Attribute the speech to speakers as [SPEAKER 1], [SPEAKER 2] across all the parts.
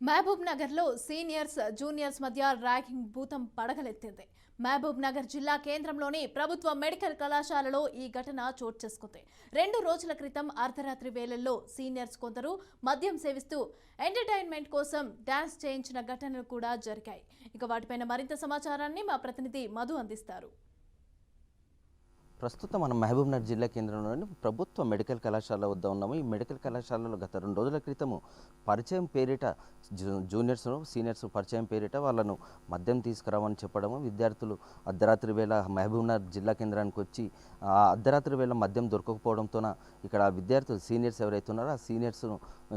[SPEAKER 1] మహబూబ్ నగర్లో seniors juniors మధ్య ragging భూతం పడగలెత్తింది. మహబూబ్ నగర్ జిల్లా కేంద్రంలోని ప్రభుత్వ మెడికల్ కళాశాలలో ఈ ఘటన చోటు చేసుకుంది. 2 రోజుల క్రితం అర్ధరాత్రి వేళల్లో సీనియర్స్ కొందరు మద్యం సేవిస్తూ ఎంటర్టైన్మెంట్ కోసం డాన్స్ చేయించిన ఘటనలు కూడా జరిగాయి. ఇక వాటిపైన మరింత సమాచారాన్ని మా ప్రతినిధి మధు అందిస్తారు.
[SPEAKER 2] ప్రస్తుతం మనం మహబూబ్నగర్ జిల్లా కేంద్రంలోని ప్రభుత్వ మెడికల్ కళాశాల వద్ద ఉన్నాము. ఈ మెడికల్ కళాశాలలో గత 2 రోజుల క్రితము పరిచయం పేరిట జూనియర్స్ సీనియర్స్ పరిచయం పేరిట వాళ్ళను మద్యం తీసుకురావని చెప్పడము, విద్యార్థులు అర్ధరాత్రి వేళ మహబూబ్నగర్ జిల్లా కేంద్రానికి వచ్చి అర్ధరాత్రి వేళ మద్యం దొరకకపోవడంతోన ఇక్కడ విద్యార్థులు సీనియర్స్ ఎవరైతే ఉన్నారో ఆ సీనియర్స్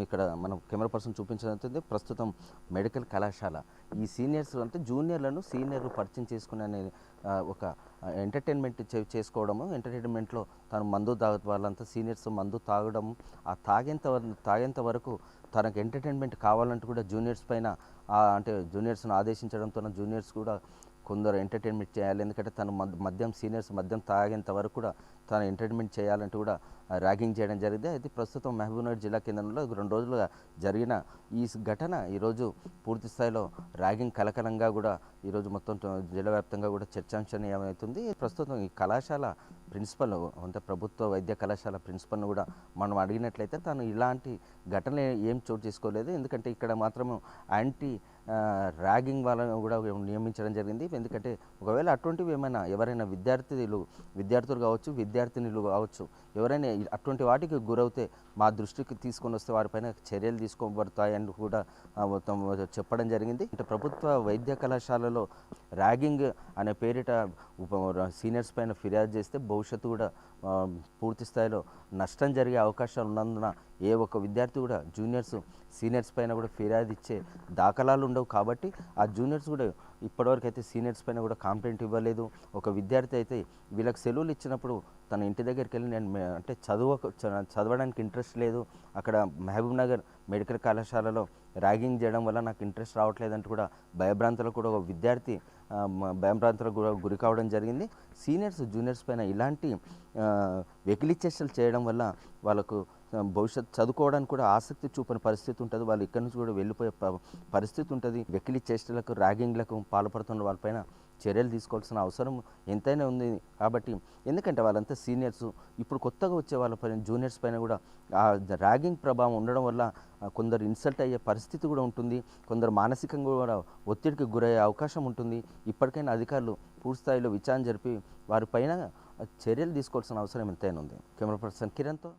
[SPEAKER 2] ఇక్కడ మనం కెమెరా పర్సన్ చూపించడం ప్రస్తుతం మెడికల్ కళాశాల ఈ సీనియర్స్ అంటే జూనియర్లను సీనియర్లు పరిచయం చేసుకునే ఒక ఎంటర్టైన్మెంట్ చేసుకోవడము, ఎంటర్టైన్మెంట్లో తను మందు వాళ్ళంతా సీనియర్స్ మందు తాగడం, ఆ తాగేంత వరకు తనకు ఎంటర్టైన్మెంట్ కావాలంటూ కూడా జూనియర్స్ పైన అంటే జూనియర్స్ను ఆదేశించడంతో జూనియర్స్ కూడా కొందరు ఎంటర్టైన్మెంట్ చేయాలి, ఎందుకంటే తను మద్యం సీనియర్స్ మద్యం తాగేంత వరకు కూడా తను ఎంటర్టైన్మెంట్ చేయాలంటూ కూడా ర్యాగింగ్ చేయడం జరిగింది. అయితే ప్రస్తుతం మహబూబ్నగర్ జిల్లా కేంద్రంలో 2 రోజులుగా జరిగిన ఈ ఘటన ఈరోజు పూర్తి స్థాయిలో ర్యాగింగ్ కలకలంగా కూడా ఈరోజు మొత్తం జిల్లా వ్యాప్తంగా కూడా చర్చాంశనీయమవుతుంది. ప్రస్తుతం ఈ కళాశాల ప్రిన్సిపల్ అంటే ప్రభుత్వ వైద్య కళాశాల ప్రిన్సిపల్ను కూడా మనం అడిగినట్లయితే తను ఇలాంటి ఘటనలు ఏం చోటు చేసుకోలేదు, ఎందుకంటే ఇక్కడ మాత్రము యాంటీ ర్యాగింగ్ వాళ్ళని కూడా నియమించడం జరిగింది. ఎందుకంటే ఒకవేళ అటువంటివి ఏమైనా ఎవరైనా విద్యార్థులు కావచ్చు, విద్యార్థినులు కావచ్చు, ఎవరైనా అటువంటి వాటికి గురవుతే మా దృష్టికి తీసుకొని వస్తే వారిపైన చర్యలు తీసుకోబడతాయని కూడా చెప్పడం జరిగింది. అంటే ప్రభుత్వ వైద్య కళాశాలలో ర్యాగింగ్ అనే పేరిట సీనియర్స్ పైన ఫిర్యాదు చేస్తే భవిష్యత్తు కూడా పూర్తి స్థాయిలో నష్టం జరిగే అవకాశాలు ఉన్నందున ఏ ఒక్క విద్యార్థి కూడా జూనియర్స్ సీనియర్స్ పైన కూడా ఫిర్యాదు ఇచ్చే దాఖలాలు ఉండవు. కాబట్టి ఆ జూనియర్స్ కూడా ఇప్పటివరకు అయితే సీనియర్స్ పైన కూడా కంప్లైంట్ ఇవ్వలేదు. ఒక విద్యార్థి అయితే వీళ్ళకి సెలవులు ఇచ్చినప్పుడు తన ఇంటి దగ్గరికి వెళ్ళి నేను అంటే చదవడానికి ఇంట్రెస్ట్ లేదు, అక్కడ మహబూబ్ నగర్ మెడికల్ కళాశాలలో ర్యాగింగ్ చేయడం వల్ల నాకు ఇంట్రెస్ట్ రావట్లేదంటూ కూడా భయభ్రాంతులకు కూడా ఒక విద్యార్థి భయభ్రాంతులకు కూడా గురి కావడం జరిగింది. సీనియర్స్ జూనియర్స్ పైన ఇలాంటి వెకిలి చేష్టలు చేయడం వల్ల వాళ్ళకు భవిష్యత్తు చదువుకోవడానికి కూడా ఆసక్తి చూపని పరిస్థితి ఉంటుంది, వాళ్ళు ఇక్కడి నుంచి కూడా వెళ్ళిపోయే పరిస్థితి ఉంటుంది. వెకిలి చేష్టలకు ర్యాగింగ్లకు పాల్పడుతున్న వాళ్ళపైన చర్యలు తీసుకోవాల్సిన అవసరం ఎంతైనా ఉంది. కాబట్టి ఎందుకంటే వాళ్ళంతా సీనియర్స్, ఇప్పుడు కొత్తగా వచ్చే వాళ్ళపైన జూనియర్స్ పైన కూడా ఆ ర్యాగింగ్ ప్రభావం ఉండడం వల్ల కొందరు ఇన్సల్ట్ అయ్యే పరిస్థితి కూడా ఉంటుంది, కొందరు మానసికంగా కూడా ఒత్తిడికి గురయ్యే అవకాశం ఉంటుంది. ఇప్పటికైనా అధికారులు పూర్తి స్థాయిలో విచారణ జరిపి వారిపైన చర్యలు తీసుకోవాల్సిన అవసరం ఎంతైనా ఉంది. Camera person కిరణ్తో